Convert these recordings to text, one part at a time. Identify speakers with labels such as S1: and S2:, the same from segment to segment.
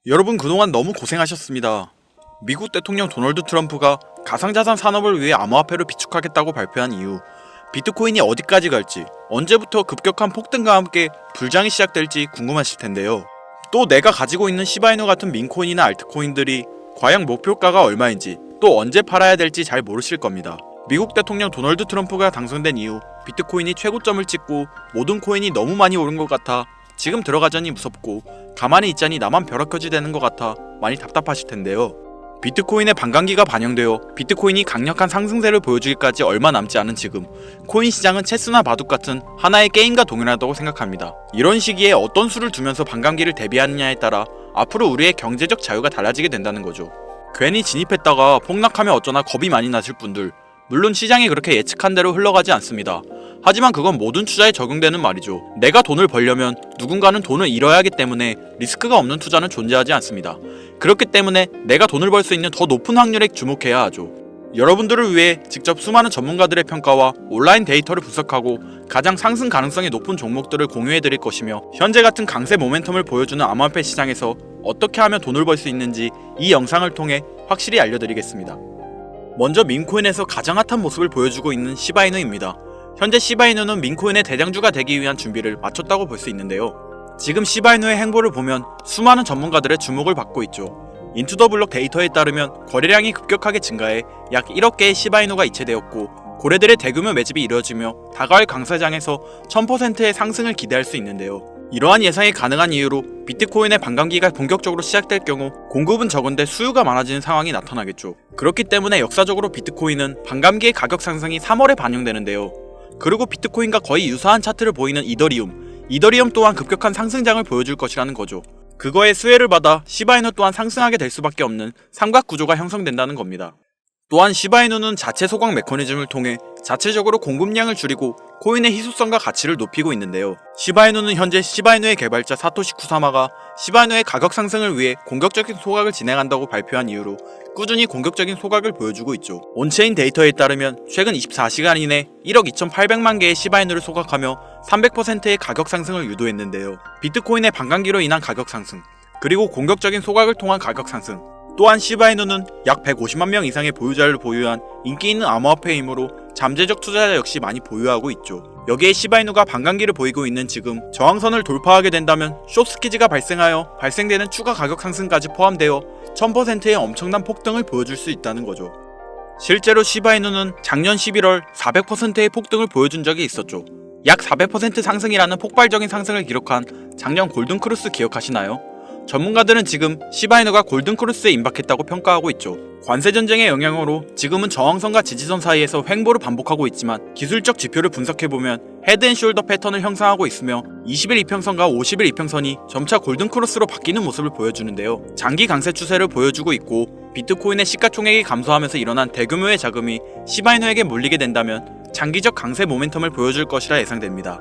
S1: 여러분 그동안 너무 고생하셨습니다. 미국 대통령 도널드 트럼프가 가상자산 산업을 위해 암호화폐를 비축하겠다고 발표한 이후 비트코인이 어디까지 갈지, 언제부터 급격한 폭등과 함께 불장이 시작될지 궁금하실 텐데요. 또 내가 가지고 있는 시바이누 같은 민코인이나 알트코인들이 과연 목표가가 얼마인지, 또 언제 팔아야 될지 잘 모르실 겁니다. 미국 대통령 도널드 트럼프가 당선된 이후 비트코인이 최고점을 찍고 모든 코인이 너무 많이 오른 것 같아 지금 들어가자니 무섭고 가만히 있자니 나만 벼락거지 되는 것 같아 많이 답답하실 텐데요. 비트코인의 반감기가 반영되어 비트코인이 강력한 상승세를 보여주기까지 얼마 남지 않은 지금, 코인 시장은 체스나 바둑 같은 하나의 게임과 동일하다고 생각합니다. 이런 시기에 어떤 수를 두면서 반감기를 대비하느냐에 따라 앞으로 우리의 경제적 자유가 달라지게 된다는 거죠. 괜히 진입했다가 폭락하면 어쩌나 겁이 많이 나실 분들, 물론 시장이 그렇게 예측한 대로 흘러가지 않습니다. 하지만 그건 모든 투자에 적용되는 말이죠. 내가 돈을 벌려면 누군가는 돈을 잃어야 하기 때문에 리스크가 없는 투자는 존재하지 않습니다. 그렇기 때문에 내가 돈을 벌 수 있는 더 높은 확률에 주목해야 하죠. 여러분들을 위해 직접 수많은 전문가들의 평가와 온라인 데이터를 분석하고 가장 상승 가능성이 높은 종목들을 공유해 드릴 것이며, 현재 같은 강세 모멘텀을 보여주는 암호화폐 시장에서 어떻게 하면 돈을 벌 수 있는지 이 영상을 통해 확실히 알려드리겠습니다. 먼저 민코인에서 가장 핫한 모습을 보여주고 있는 시바이누입니다. 현재 시바이누는 민코인의 대장주가 되기 위한 준비를 마쳤다고 볼 수 있는데요. 지금 시바이누의 행보를 보면 수많은 전문가들의 주목을 받고 있죠. 인투더블록 데이터에 따르면 거래량이 급격하게 증가해 약 1억 개의 시바이누가 이체되었고, 고래들의 대규모 매집이 이루어지며 다가올 강세장에서 1000%의 상승을 기대할 수 있는데요. 이러한 예상이 가능한 이유로 비트코인의 반감기가 본격적으로 시작될 경우 공급은 적은데 수요가 많아지는 상황이 나타나겠죠. 그렇기 때문에 역사적으로 비트코인은 반감기의 가격 상승이 3월에 반영되는데요. 그리고 비트코인과 거의 유사한 차트를 보이는 이더리움 또한 급격한 상승장을 보여줄 것이라는 거죠. 그거에 수혜를 받아 시바이누 또한 상승하게 될 수밖에 없는 삼각구조가 형성된다는 겁니다. 또한 시바이누는 자체 소각 메커니즘을 통해 자체적으로 공급량을 줄이고 코인의 희소성과 가치를 높이고 있는데요. 시바이누는 현재 시바이누의 개발자 사토시 쿠사마가 시바이누의 가격 상승을 위해 공격적인 소각을 진행한다고 발표한 이후로 꾸준히 공격적인 소각을 보여주고 있죠. 온체인 데이터에 따르면 최근 24시간 이내 1억 2,800만 개의 시바이누를 소각하며 300%의 가격 상승을 유도했는데요. 비트코인의 반감기로 인한 가격 상승, 그리고 공격적인 소각을 통한 가격 상승, 또한 시바이누는 약 150만 명 이상의 보유자를 보유한 인기 있는 암호화폐이므로 잠재적 투자자 역시 많이 보유하고 있죠. 여기에 시바이누가 반감기를 보이고 있는 지금 저항선을 돌파하게 된다면 숏스키즈가 발생하여 발생되는 추가 가격 상승까지 포함되어 1000%의 엄청난 폭등을 보여줄 수 있다는 거죠. 실제로 시바이누는 작년 11월 400%의 폭등을 보여준 적이 있었죠. 약 400% 상승이라는 폭발적인 상승을 기록한 작년 골든크루스 기억하시나요? 전문가들은 지금 시바이누가 골든크루스에 임박했다고 평가하고 있죠. 관세전쟁의 영향으로 지금은 저항선과 지지선 사이에서 횡보를 반복하고 있지만, 기술적 지표를 분석해보면 헤드앤숄더 패턴을 형성하고 있으며 20일 이평선과 50일 이평선이 점차 골든크로스로 바뀌는 모습을 보여주는데요. 장기 강세 추세를 보여주고 있고, 비트코인의 시가총액이 감소하면서 일어난 대규모의 자금이 시바이누에게 몰리게 된다면 장기적 강세 모멘텀을 보여줄 것이라 예상됩니다.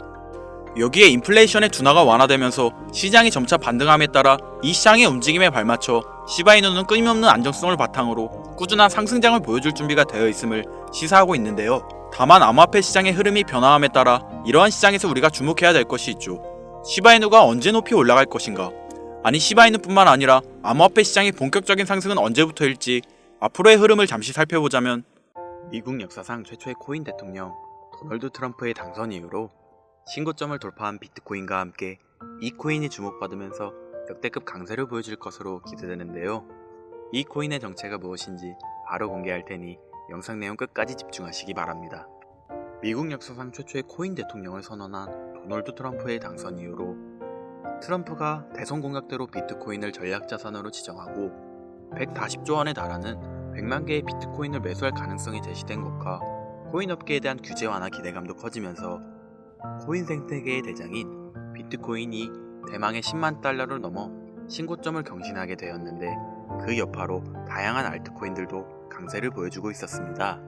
S1: 여기에 인플레이션의 둔화가 완화되면서 시장이 점차 반등함에 따라 이 시장의 움직임에 발맞춰 시바이누는 끊임없는 안정성을 바탕으로 꾸준한 상승장을 보여줄 준비가 되어 있음을 시사하고 있는데요. 다만 암호화폐 시장의 흐름이 변화함에 따라 이러한 시장에서 우리가 주목해야 될 것이 있죠. 시바이누가 언제 높이 올라갈 것인가? 아니, 시바이누뿐만 아니라 암호화폐 시장의 본격적인 상승은 언제부터일지 앞으로의 흐름을 잠시 살펴보자면, 미국 역사상 최초의 코인 대통령 도널드 트럼프의 당선 이후로 신고점을 돌파한 비트코인과 함께 이 코인이 주목받으면서 역대급 강세를 보여줄 것으로 기대되는데요. 이 코인의 정체가 무엇인지 바로 공개할 테니 영상 내용 끝까지 집중하시기 바랍니다. 미국 역사상 최초의 코인 대통령을 선언한 도널드 트럼프의 당선 이후로 트럼프가 대선 공약대로 비트코인을 전략자산으로 지정하고 140조 원에 달하는 100만 개의 비트코인을 매수할 가능성이 제시된 것과 코인 업계에 대한 규제 완화 기대감도 커지면서 코인 생태계의 대장인 비트코인이 대망의 10만 달러를 넘어 신고점을 경신하게 되었는데, 그 여파로 다양한 알트코인들도 강세를 보여주고 있었습니다.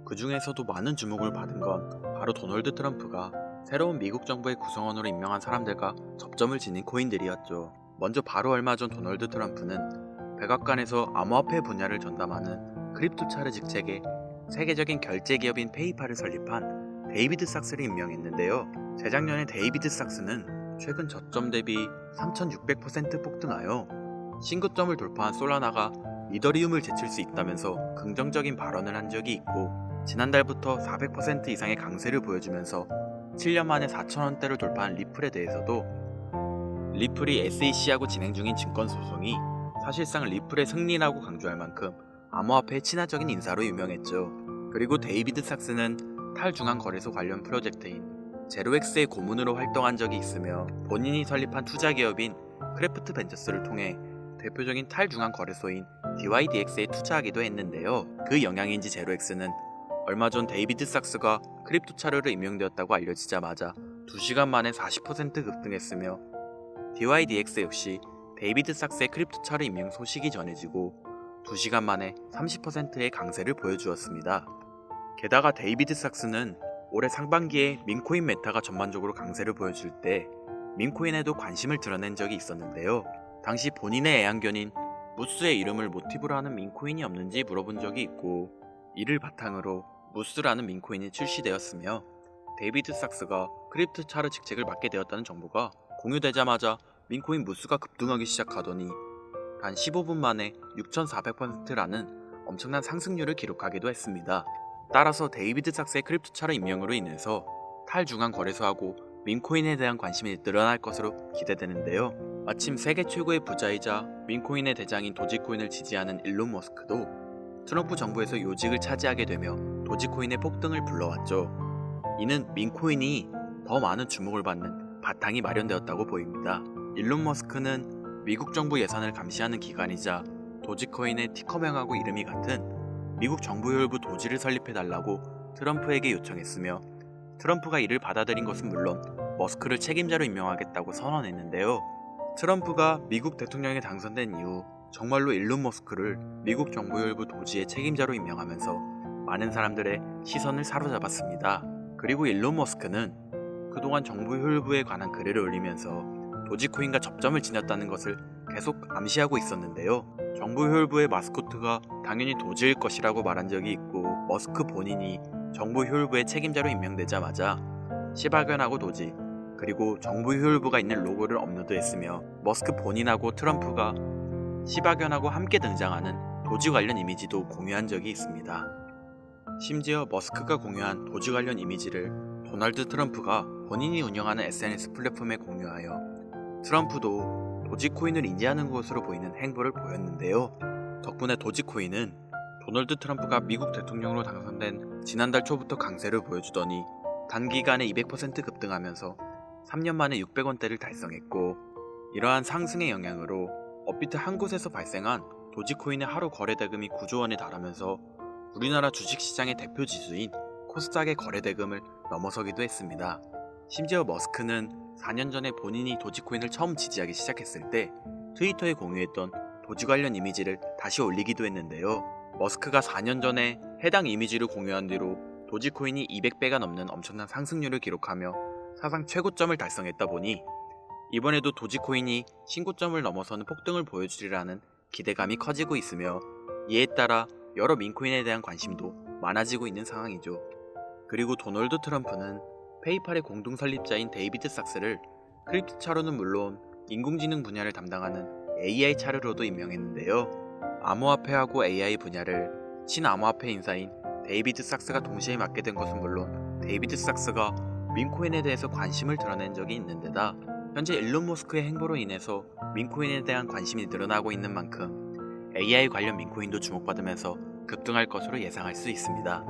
S1: 그 중에서도 많은 주목을 받은 건 바로 도널드 트럼프가 새로운 미국 정부의 구성원으로 임명한 사람들과 접점을 지닌 코인들이었죠. 먼저 바로 얼마 전 도널드 트럼프는 백악관에서 암호화폐 분야를 전담하는 크립토차르 직책의 세계적인 결제 기업인 페이팔을 설립한 데이비드 삭스를 임명했는데요. 재작년에 데이비드 삭스는 최근 저점 대비 3600% 폭등하여 신고점을 돌파한 솔라나가 이더리움을 제칠 수 있다면서 긍정적인 발언을 한 적이 있고, 지난달부터 400% 이상의 강세를 보여주면서 7년 만에 4,000원대를 돌파한 리플에 대해서도 리플이 SEC하고 진행 중인 증권소송이 사실상 리플의 승리라고 강조할 만큼 암호화폐의 친화적인 인사로 유명했죠. 그리고 데이비드 삭스는 탈중앙거래소 관련 프로젝트인 제로엑스의 고문으로 활동한 적이 있으며, 본인이 설립한 투자기업인 크래프트 벤처스를 통해 대표적인 탈중앙거래소인 DYDX에 투자하기도 했는데요. 그 영향인지 제로엑스는 얼마 전 데이비드 삭스가 크립토 차르로 임명되었다고 알려지자마자 2시간 만에 40% 급등했으며, DYDX 역시 데이비드 삭스의 크립토 차르 임명 소식이 전해지고 2시간 만에 30%의 강세를 보여주었습니다. 게다가 데이비드 삭스는 올해 상반기에 민코인 메타가 전반적으로 강세를 보여줄 때 민코인에도 관심을 드러낸 적이 있었는데요. 당시 본인의 애완견인 무스의 이름을 모티브로 하는 민코인이 없는지 물어본 적이 있고, 이를 바탕으로 무스라는 민코인이 출시되었으며, 데이비드 삭스가 크립토 차르 직책을 맡게 되었다는 정보가 공유되자마자 민코인 무스가 급등하기 시작하더니 단 15분 만에 6,400%라는 엄청난 상승률을 기록하기도 했습니다. 따라서 데이비드 삭스의 크립토 차르 임명으로 인해서 탈중앙 거래소하고 민코인에 대한 관심이 늘어날 것으로 기대되는데요. 마침 세계 최고의 부자이자 민코인의 대장인 도지코인을 지지하는 일론 머스크도 트럼프 정부에서 요직을 차지하게 되며 도지코인의 폭등을 불러왔죠. 이는 민코인이 더 많은 주목을 받는 바탕이 마련되었다고 보입니다. 일론 머스크는 미국 정부 예산을 감시하는 기관이자 도지코인의 티커명하고 이름이 같은 미국 정부혈부 도지를 설립해달라고 트럼프에게 요청했으며, 트럼프가 이를 받아들인 것은 물론 머스크를 책임자로 임명하겠다고 선언했는데요. 트럼프가 미국 대통령에 당선된 이후 정말로 일론 머스크를 미국 정부혈부 도지의 책임자로 임명하면서 많은 사람들의 시선을 사로잡았습니다. 그리고 일론 머스크는 그동안 정부 혈부에 관한 글을 올리면서 도지코인과 접점을 지녔다는 것을 계속 암시하고 있었는데요. 정부 혈부의 마스코트가 당연히 도지일 것이라고 말한 적이 있고, 머스크 본인이 정부 혈부의 책임자로 임명되자마자 시바견하고 도지, 그리고 정부 혈부가 있는 로고를 업로드했으며, 머스크 본인하고 트럼프가 시바견하고 함께 등장하는 도지 관련 이미지도 공유한 적이 있습니다. 심지어 머스크가 공유한 도지 관련 이미지를 도널드 트럼프가 본인이 운영하는 SNS 플랫폼에 공유하여 트럼프도 도지코인을 인지하는 것으로 보이는 행보를 보였는데요. 덕분에 도지코인은 도널드 트럼프가 미국 대통령으로 당선된 지난달 초부터 강세를 보여주더니 단기간에 200% 급등하면서 3년 만에 600원대를 달성했고, 이러한 상승의 영향으로 업비트 한 곳에서 발생한 도지코인의 하루 거래 대금이 9조 원에 달하면서 우리나라 주식시장의 대표 지수인 코스닥의 거래 대금을 넘어서기도 했습니다. 심지어 머스크는 4년 전에 본인이 도지코인을 처음 지지하기 시작했을 때 트위터에 공유했던 도지 관련 이미지를 다시 올리기도 했는데요. 머스크가 4년 전에 해당 이미지를 공유한 뒤로 도지코인이 200배가 넘는 엄청난 상승률을 기록하며 사상 최고점을 달성했다 보니 이번에도 도지코인이 신고점을 넘어서는 폭등을 보여주리라는 기대감이 커지고 있으며, 이에 따라 여러 민코인에 대한 관심도 많아지고 있는 상황이죠. 그리고 도널드 트럼프는 페이팔의 공동 설립자인 데이비드 삭스를 크립토 차르는 물론 인공지능 분야를 담당하는 AI 차르로도 임명했는데요. 암호화폐하고 AI 분야를 친암호화폐 인사인 데이비드 삭스가 동시에 맡게 된 것은 물론 데이비드 삭스가 민코인에 대해서 관심을 드러낸 적이 있는 데다 현재 일론 머스크의 행보로 인해서 민코인에 대한 관심이 늘어나고 있는 만큼 AI 관련 민코인도 주목받으면서 급등할 것으로 예상할 수 있습니다.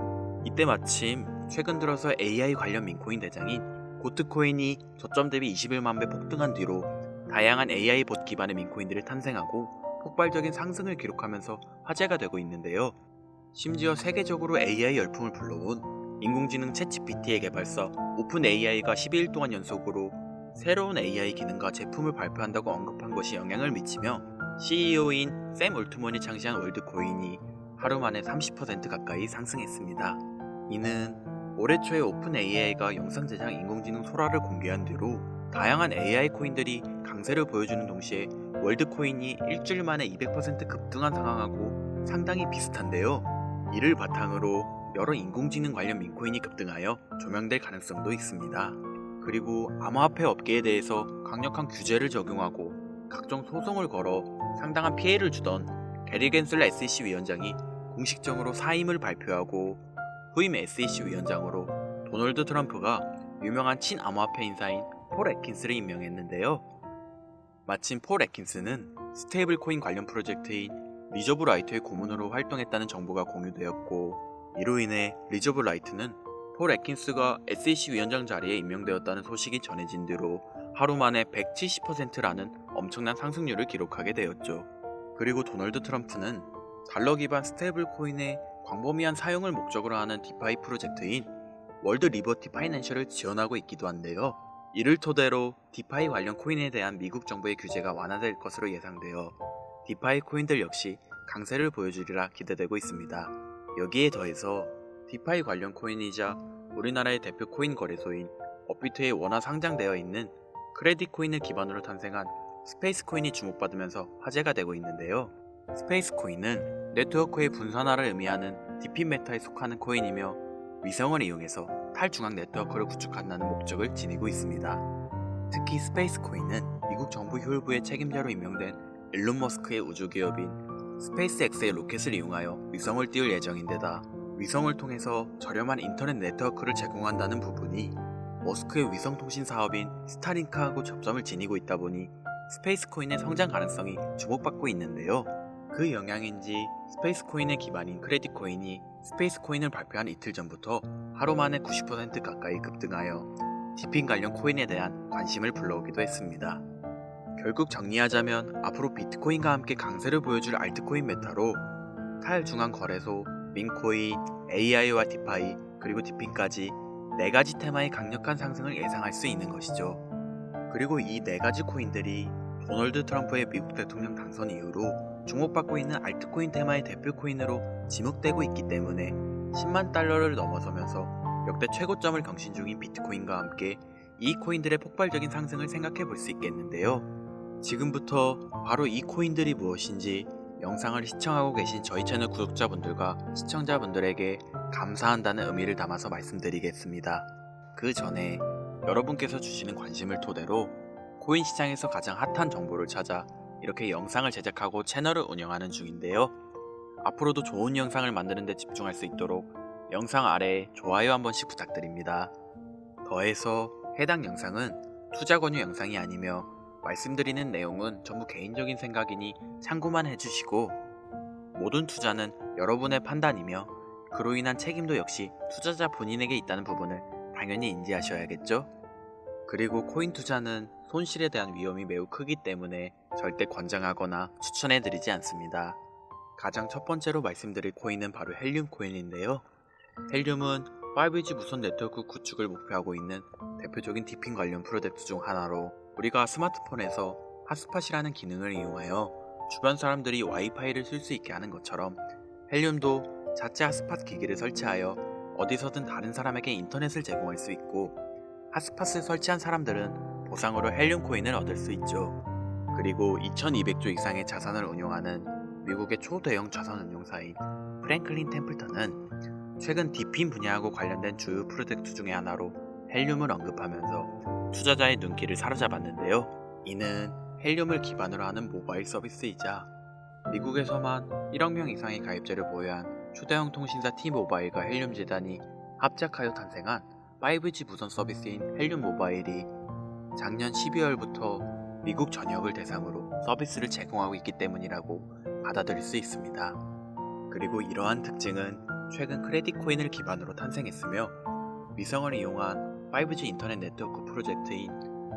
S1: 이때 마침 최근 들어서 AI 관련 민코인 대장인 고트코인이 저점 대비 21만 배 폭등한 뒤로 다양한 AI 봇 기반의 민코인들이 탄생하고 폭발적인 상승을 기록하면서 화제가 되고 있는데요. 심지어 세계적으로 AI 열풍을 불러온 인공지능 챗GPT의 개발사 오픈AI가 12일 동안 연속으로 새로운 AI 기능과 제품을 발표한다고 언급한 것이 영향을 미치며 CEO인 샘 올트먼이 창시한 월드코인이 하루 만에 30% 가까이 상승했습니다. 이는 올해 초에 오픈AI가 영상 제작 인공지능 소라를 공개한 뒤로 다양한 AI 코인들이 강세를 보여주는 동시에 월드코인이 일주일 만에 200% 급등한 상황하고 상당히 비슷한데요. 이를 바탕으로 여러 인공지능 관련 민코인이 급등하여 조명될 가능성도 있습니다. 그리고 암호화폐 업계에 대해서 강력한 규제를 적용하고 각종 소송을 걸어 상당한 피해를 주던 게리 겐슬러 SEC 위원장이 공식적으로 사임을 발표하고 후임 SEC 위원장으로 도널드 트럼프가 유명한 친암호화폐 인사인 폴 애킨스를 임명했는데요. 마침 폴 애킨스는 스테이블 코인 관련 프로젝트인 리저브 라이트의 고문으로 활동했다는 정보가 공유되었고, 이로 인해 리저브 라이트는 폴 애킨스가 SEC 위원장 자리에 임명되었다는 소식이 전해진 뒤로 하루 만에 170%라는 엄청난 상승률을 기록하게 되었죠. 그리고 도널드 트럼프는 달러 기반 스테이블 코인의 광범위한 사용을 목적으로 하는 디파이 프로젝트인 월드 리버티 파이낸셜을 지원하고 있기도 한데요. 이를 토대로 디파이 관련 코인에 대한 미국 정부의 규제가 완화될 것으로 예상되어 디파이 코인들 역시 강세를 보여주리라 기대되고 있습니다. 여기에 더해서 디파이 관련 코인이자 우리나라의 대표 코인 거래소인 업비트에 원화 상장되어 있는 크레딧 코인을 기반으로 탄생한 스페이스 코인이 주목받으면서 화제가 되고 있는데요. 스페이스 코인은 네트워크의 분산화를 의미하는 디핀 메타에 속하는 코인이며 위성을 이용해서 탈중앙 네트워크를 구축한다는 목적을 지니고 있습니다. 특히 스페이스 코인은 미국 정부 혈부의 책임자로 임명된 일론 머스크의 우주기업인 스페이스X의 로켓을 이용하여 위성을 띄울 예정인데다 위성을 통해서 저렴한 인터넷 네트워크를 제공한다는 부분이 머스크의 위성통신 사업인 스타링크하고 접점을 지니고 있다 보니 스페이스 코인의 성장 가능성이 주목받고 있는데요. 그 영향인지 스페이스 코인의 기반인 크레딧 코인이 스페이스 코인을 발표한 이틀 전부터 하루 만에 90% 가까이 급등하여 디핀 관련 코인에 대한 관심을 불러오기도 했습니다. 결국 정리하자면 앞으로 비트코인과 함께 강세를 보여줄 알트코인 메타로 탈중앙 거래소, 민코인, AI와 디파이, 그리고 디핀까지 4가지 테마의 강력한 상승을 예상할 수 있는 것이죠. 그리고 이 4가지 코인들이 도널드 트럼프의 미국 대통령 당선 이후로 주목받고 있는 알트코인 테마의 대표 코인으로 지목되고 있기 때문에 10만 달러를 넘어서면서 역대 최고점을 경신 중인 비트코인과 함께 이 코인들의 폭발적인 상승을 생각해 볼 수 있겠는데요. 지금부터 바로 이 코인들이 무엇인지 영상을 시청하고 계신 저희 채널 구독자분들과 시청자분들에게 감사한다는 의미를 담아서 말씀드리겠습니다. 그 전에 여러분께서 주시는 관심을 토대로 코인 시장에서 가장 핫한 정보를 찾아 이렇게 영상을 제작하고 채널을 운영하는 중인데요. 앞으로도 좋은 영상을 만드는 데 집중할 수 있도록 영상 아래에 좋아요 한 번씩 부탁드립니다. 더해서 해당 영상은 투자 권유 영상이 아니며 말씀드리는 내용은 전부 개인적인 생각이니 참고만 해주시고, 모든 투자는 여러분의 판단이며 그로 인한 책임도 역시 투자자 본인에게 있다는 부분을 당연히 인지하셔야겠죠? 그리고 코인 투자는 손실에 대한 위험이 매우 크기 때문에 절대 권장하거나 추천해드리지 않습니다. 가장 첫 번째로 말씀드릴 코인은 바로 헬륨 코인인데요. 헬륨은 5G 무선 네트워크 구축을 목표하고 있는 대표적인 디핀 관련 프로젝트 중 하나로, 우리가 스마트폰에서 핫스팟이라는 기능을 이용하여 주변 사람들이 와이파이를 쓸 수 있게 하는 것처럼 헬륨도 자체 핫스팟 기기를 설치하여 어디서든 다른 사람에게 인터넷을 제공할 수 있고, 핫스팟을 설치한 사람들은 보상으로 헬륨 코인을 얻을 수 있죠. 그리고 2200조 이상의 자산을 운용하는 미국의 초대형 자산운용사인 프랭클린 템플턴은 최근 디핀 분야하고 관련된 주요 프로젝트 중의 하나로 헬륨을 언급하면서 투자자의 눈길을 사로잡았는데요. 이는 헬륨을 기반으로 하는 모바일 서비스이자 미국에서만 1억 명 이상의 가입자를 보유한 초대형 통신사 T모바일과 헬륨 재단이 합작하여 탄생한 5G 무선 서비스인 헬륨 모바일이 작년 12월부터 미국 전역을 대상으로 서비스를 제공하고 있기 때문이라고 받아들일 수 있습니다. 그리고 이러한 특징은 최근 크레딧 코인을 기반으로 탄생했으며 위성을 이용한 5G 인터넷 네트워크 프로젝트인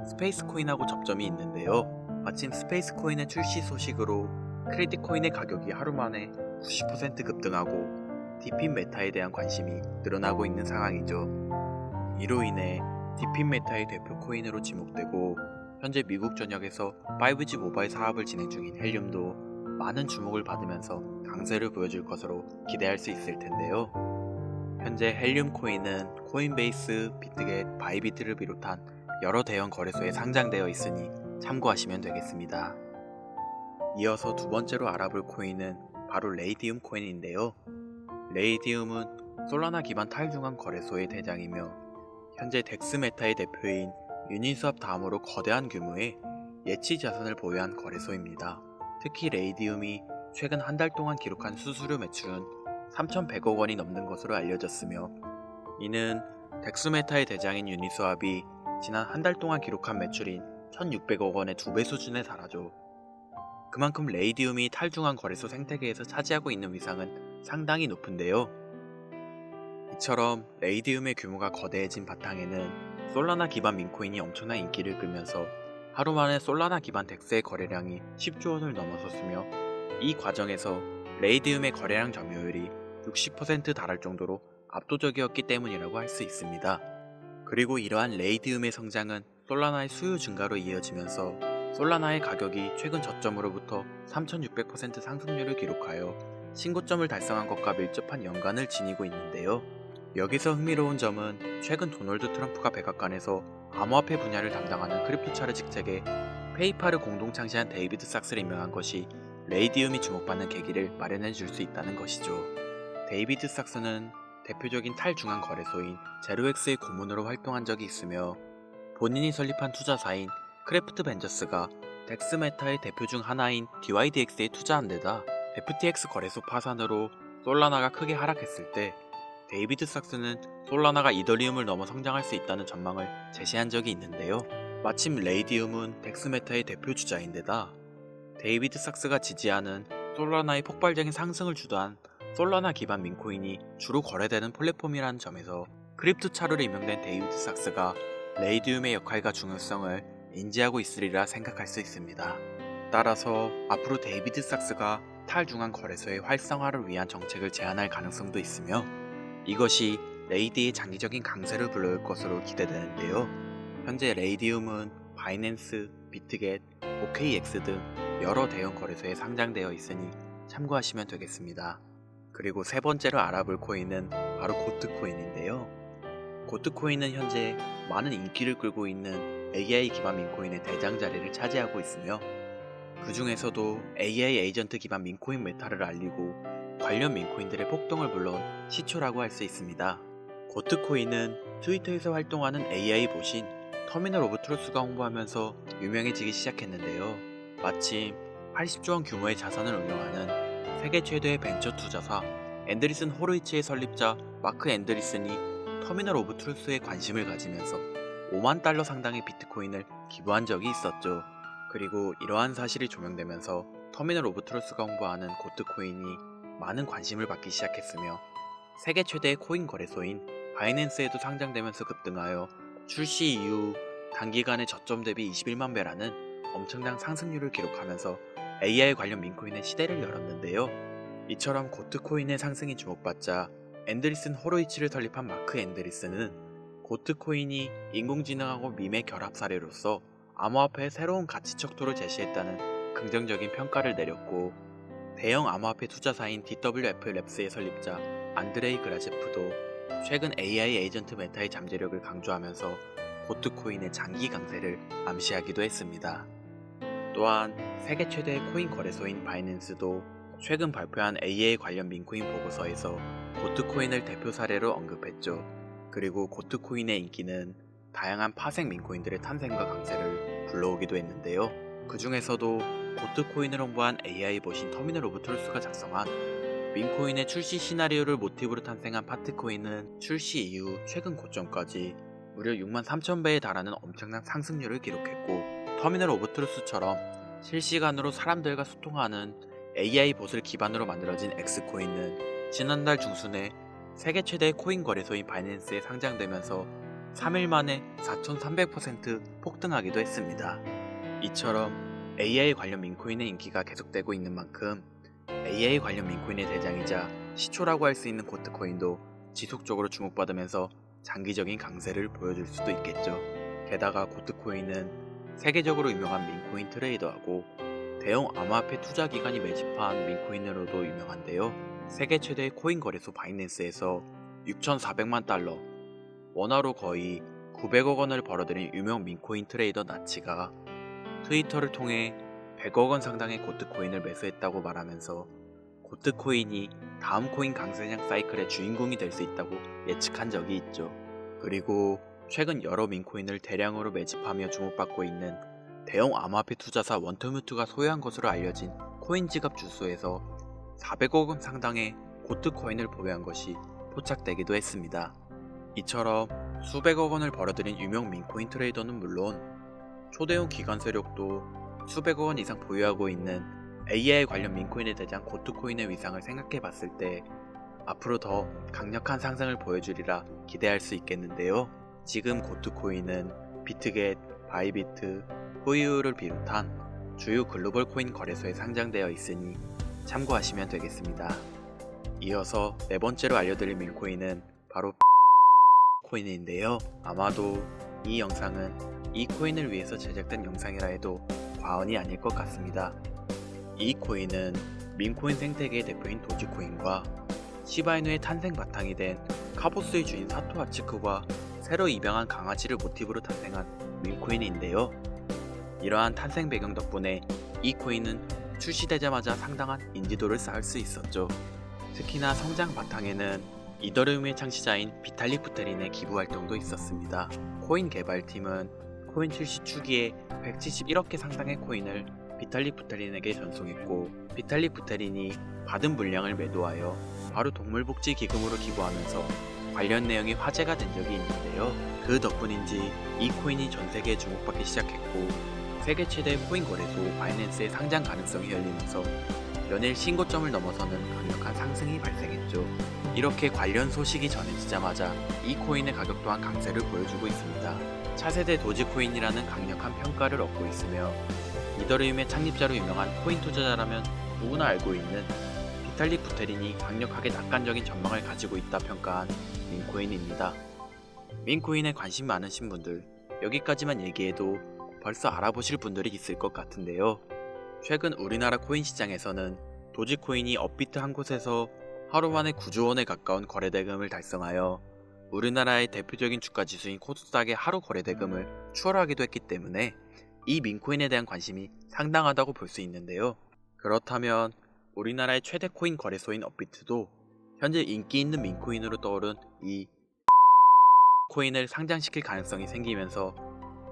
S1: 스페이스 코인하고 접점이 있는데요. 마침 스페이스 코인의 출시 소식으로 크레딧 코인의 가격이 하루 만에 90% 급등하고 디핀 메타에 대한 관심이 늘어나고 있는 상황이죠. 이로 인해 디핀 메타의 대표 코인으로 지목되고 현재 미국 전역에서 5G 모바일 사업을 진행 중인 헬륨도 많은 주목을 받으면서 강세를 보여줄 것으로 기대할 수 있을 텐데요. 현재 헬륨 코인은 코인베이스, 비트겟, 바이비트를 비롯한 여러 대형 거래소에 상장되어 있으니 참고하시면 되겠습니다. 이어서 두 번째로 알아볼 코인은 바로 레이디움 코인인데요. 레이디움은 솔라나 기반 탈중앙 거래소의 대장이며 현재 덱스 메타의 대표인 유니스왑 다음으로 거대한 규모의 예치 자산을 보유한 거래소입니다. 특히 레이디움이 최근 한 달 동안 기록한 수수료 매출은 3,100억 원이 넘는 것으로 알려졌으며, 이는 덱스메타의 대장인 유니스왑이 지난 한 달 동안 기록한 매출인 1,600억 원의 2배 수준에 달하죠. 그만큼 레이디움이 탈중앙 거래소 생태계에서 차지하고 있는 위상은 상당히 높은데요. 이처럼 레이디움의 규모가 거대해진 바탕에는 솔라나 기반 민코인이 엄청난 인기를 끌면서 하루 만에 솔라나 기반 덱스의 거래량이 10조 원을 넘어섰으며, 이 과정에서 레이디움의 거래량 점유율이 60% 달할 정도로 압도적이었기 때문이라고 할 수 있습니다. 그리고 이러한 레이디움의 성장은 솔라나의 수요 증가로 이어지면서 솔라나의 가격이 최근 저점으로부터 3600% 상승률을 기록하여 신고점을 달성한 것과 밀접한 연관을 지니고 있는데요. 여기서 흥미로운 점은 최근 도널드 트럼프가 백악관에서 암호화폐 분야를 담당하는 크립토차르 책에 페이팔을 공동 창시한 데이비드 삭스를 임명한 것이 레이디움이 주목받는 계기를 마련해 줄 수 있다는 것이죠. 데이비드 삭스는 대표적인 탈중앙 거래소인 제로엑스의 고문으로 활동한 적이 있으며, 본인이 설립한 투자사인 크래프트 벤저스가 덱스메타의 대표 중 하나인 DYDX에 투자한 데다 FTX 거래소 파산으로 솔라나가 크게 하락했을 때 데이비드 삭스는 솔라나가 이더리움을 넘어 성장할 수 있다는 전망을 제시한 적이 있는데요. 마침 레이디움은 덱스메타의 대표 주자인데다 데이비드 삭스가 지지하는 솔라나의 폭발적인 상승을 주도한 솔라나 기반 민코인이 주로 거래되는 플랫폼이라는 점에서 크립토차르로 임명된 데이비드 삭스가 레이디움의 역할과 중요성을 인지하고 있으리라 생각할 수 있습니다. 따라서 앞으로 데이비드 삭스가 탈중앙 거래소의 활성화를 위한 정책을 제안할 가능성도 있으며, 이것이 레이디의 장기적인 강세를 불러올 것으로 기대되는데요. 현재 레이디움은 바이낸스, 비트겟, OKX 등 여러 대형 거래소에 상장되어 있으니 참고하시면 되겠습니다. 그리고 세 번째로 알아볼 코인은 바로 고트코인인데요. 고트코인은 현재 많은 인기를 끌고 있는 AI 기반 민코인의 대장 자리를 차지하고 있으며, 그 중에서도 AI 에이전트 기반 민코인 메타를 알리고 관련 민코인들의 폭동을 불러온 시초라고 할 수 있습니다. 고트코인은 트위터에서 활동하는 AI 보신 터미널 오브 트루스가 홍보하면서 유명해지기 시작했는데요. 마침 80조 원 규모의 자산을 운영하는 세계 최대의 벤처 투자사 앤드리슨 호로이츠의 설립자 마크 앤드리슨이 터미널 오브 트루스에 관심을 가지면서 5만 달러 상당의 비트코인을 기부한 적이 있었죠. 그리고 이러한 사실이 조명되면서 터미널 오브 트루스가 홍보하는 고트코인이 많은 관심을 받기 시작했으며, 세계 최대의 코인 거래소인 바이낸스에도 상장되면서 급등하여 출시 이후 단기간에 저점 대비 21만 배라는 엄청난 상승률을 기록하면서 AI 관련 민코인의 시대를 열었는데요. 이처럼 고트코인의 상승이 주목받자 앤드리슨 호로이치를 설립한 마크 앤드리슨은 고트코인이 인공지능하고 밈의 결합 사례로서 암호화폐의 새로운 가치 척도를 제시했다는 긍정적인 평가를 내렸고, 대형 암호화폐 투자사인 DWF 랩스의 설립자 안드레이 그라제프도 최근 AI 에이전트 메타의 잠재력을 강조하면서 고트코인의 장기 강세를 암시하기도 했습니다. 또한 세계 최대의 코인 거래소인 바이낸스도 최근 발표한 AI 관련 민코인 보고서에서 고트코인을 대표 사례로 언급했죠. 그리고 고트코인의 인기는 다양한 파생 민코인들의 탄생과 강세를 불러오기도 했는데요. 그 중에서도 고트코인을 홍보한 AI 보신 터미널 오브 트루스가 작성한 민코인의 출시 시나리오를 모티브로 탄생한 파트코인은 출시 이후 최근 고점까지 무려 63,000배에 달하는 엄청난 상승률을 기록했고, 터미널 오브 트루스처럼 실시간으로 사람들과 소통하는 AI 봇을 기반으로 만들어진 X코인은 지난달 중순에 세계 최대의 코인 거래소인 바이낸스에 상장되면서 3일 만에 4,300% 폭등하기도 했습니다. 이처럼 AI 관련 민코인의 인기가 계속되고 있는 만큼 AI 관련 민코인의 대장이자 시초라고 할 수 있는 고트코인도 지속적으로 주목받으면서 장기적인 강세를 보여줄 수도 있겠죠. 게다가 고트코인은 세계적으로 유명한 민코인 트레이더하고 대형 암호화폐 투자기관이 매집한 민코인으로도 유명한데요. 세계 최대의 코인 거래소 바이낸스에서 6,400만 달러, 원화로 거의 900억 원을 벌어들인 유명 민코인 트레이더 나치가 트위터를 통해 100억 원 상당의 고트코인을 매수했다고 말하면서 고트코인이 다음 코인 강세장 사이클의 주인공이 될 수 있다고 예측한 적이 있죠. 그리고 최근 여러 민코인을 대량으로 매집하며 주목받고 있는 대형 암호화폐 투자사 원터뮤트가 소유한 것으로 알려진 코인 지갑 주소에서 400억 원 상당의 고트 코인을 보유한 것이 포착되기도 했습니다. 이처럼 수백억 원을 벌어들인 유명 민코인 트레이더는 물론 초대형 기관 세력도 수백억 원 이상 보유하고 있는 AI 관련 민코인에 대한 고트코인의 위상을 생각해 봤을 때 앞으로 더 강력한 상승을 보여주리라 기대할 수 있겠는데요. 지금 고트코인은 비트겟, 바이비트, 후이유를 비롯한 주요 글로벌 코인 거래소에 상장되어 있으니 참고하시면 되겠습니다. 이어서 네 번째로 알려드릴 민코인은 바로 코인인데요. 아마도 이 영상은 이 코인을 위해서 제작된 영상이라 해도 과언이 아닐 것 같습니다. 이 코인은 민코인 생태계의 대표인 도지코인과 시바이누의 탄생 바탕이 된 카보스의 주인 사토 아츠쿠가 새로 입양한 강아지를 모티브로 탄생한 민코인인데요. 이러한 탄생 배경 덕분에 이 코인은 출시되자마자 상당한 인지도를 쌓을 수 있었죠. 특히나 성장 바탕에는 이더리움의 창시자인 비탈릭 부테린의 기부 활동도 있었습니다. 코인 개발팀은 코인 출시 초기에 171억 개 상당의 코인을 비탈릭 부테린에게 전송했고, 비탈릭 부테린이 받은 물량을 매도하여 바로 동물복지 기금으로 기부하면서 관련 내용이 화제가 된 적이 있는데요. 그 덕분인지 이 코인이 전 세계에 주목받기 시작했고, 세계 최대 코인 거래소 바이낸스의 상장 가능성이 열리면서 연일 신고점을 넘어서는 강력한 상승이 발생했죠. 이렇게 관련 소식이 전해지자마자 이 코인의 가격 또한 강세를 보여주고 있습니다. 차세대 도지코인이라는 강력한 평가를 얻고 있으며 이더리움의 창립자로 유명한 코인 투자자라면 누구나 알고 있는 비탈릭 부테린이 강력하게 낙관적인 전망을 가지고 있다 평가한 민코인입니다. 민코인에 관심 많으신 분들, 여기까지만 얘기해도 벌써 알아보실 분들이 있을 것 같은데요. 최근 우리나라 코인 시장에서는 도지코인이 업비트 한 곳에서 하루 만에 9조 원에 가까운 거래대금을 달성하여 우리나라의 대표적인 주가지수인 코스닥의 하루 거래대금을 추월하기도 했기 때문에 이 민코인에 대한 관심이 상당하다고 볼 수 있는데요. 그렇다면 우리나라의 최대 코인 거래소인 업비트도 현재 인기 있는 민코인으로 떠오른 이 코인을 상장시킬 가능성이 생기면서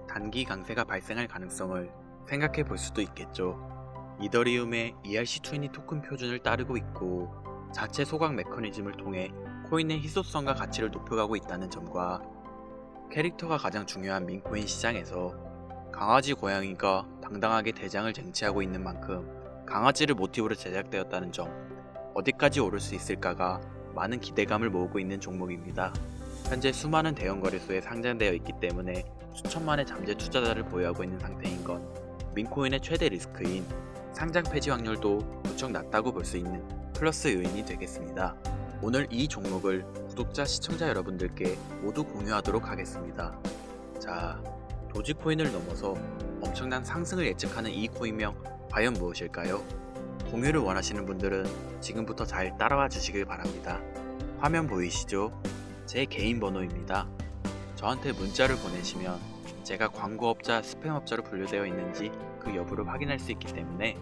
S1: 단기 강세가 발생할 가능성을 생각해 볼 수도 있겠죠. 이더리움의 ERC20 토큰 표준을 따르고 있고 자체 소각 메커니즘을 통해 코인의 희소성과 가치를 높여가고 있다는 점과 캐릭터가 가장 중요한 민코인 시장에서 강아지 고양이가 당당하게 대장을 쟁취하고 있는 만큼 강아지를 모티브로 제작되었다는 점, 어디까지 오를 수 있을까가 많은 기대감을 모으고 있는 종목입니다. 현재 수많은 대형 거래소에 상장되어 있기 때문에 수천만의 잠재 투자자를 보유하고 있는 상태인 건 민코인의 최대 리스크인 상장 폐지 확률도 무척 낮다고 볼 수 있는 플러스 요인이 되겠습니다. 오늘 이 종목을 구독자, 시청자 여러분들께 모두 공유하도록 하겠습니다. 자, 도지코인을 넘어서 엄청난 상승을 예측하는 이 코인명 과연 무엇일까요? 공유를 원하시는 분들은 지금부터 잘 따라와 주시길 바랍니다. 화면 보이시죠? 제 개인 번호입니다. 저한테 문자를 보내시면 제가 광고업자, 스팸업자로 분류되어 있는지 그 여부를 확인할 수 있기 때문에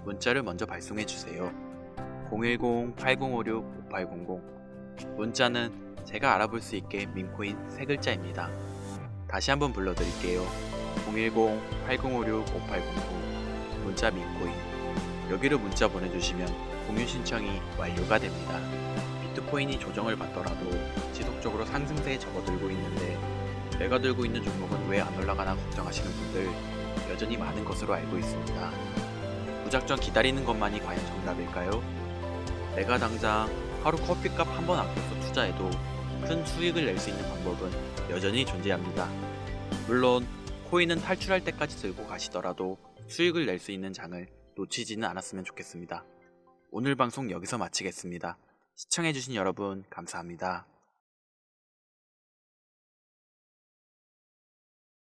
S1: 문자를 먼저 발송해 주세요. 010-8056-5800 문자는 제가 알아볼 수 있게 민코인 3글자입니다. 다시 한번 불러드릴게요. 010-8056-5800 문자 민코인. 여기로 문자 보내주시면 공유 신청이 완료가 됩니다. 비트코인이 조정을 받더라도 지속적으로 상승세에 접어들고 있는데 내가 들고 있는 종목은 왜 안 올라가나 걱정하시는 분들 여전히 많은 것으로 알고 있습니다. 무작정 기다리는 것만이 과연 정답일까요? 내가 당장 하루 커피값 한 번 아껴서 투자해도 큰 수익을 낼 수 있는 방법은 여전히 존재합니다. 물론 코인은 탈출할 때까지 들고 가시더라도 수익을 낼 수 있는 장을 놓치지는 않았으면 좋겠습니다. 오늘 방송 여기서 마치겠습니다. 시청해주신 여러분 감사합니다.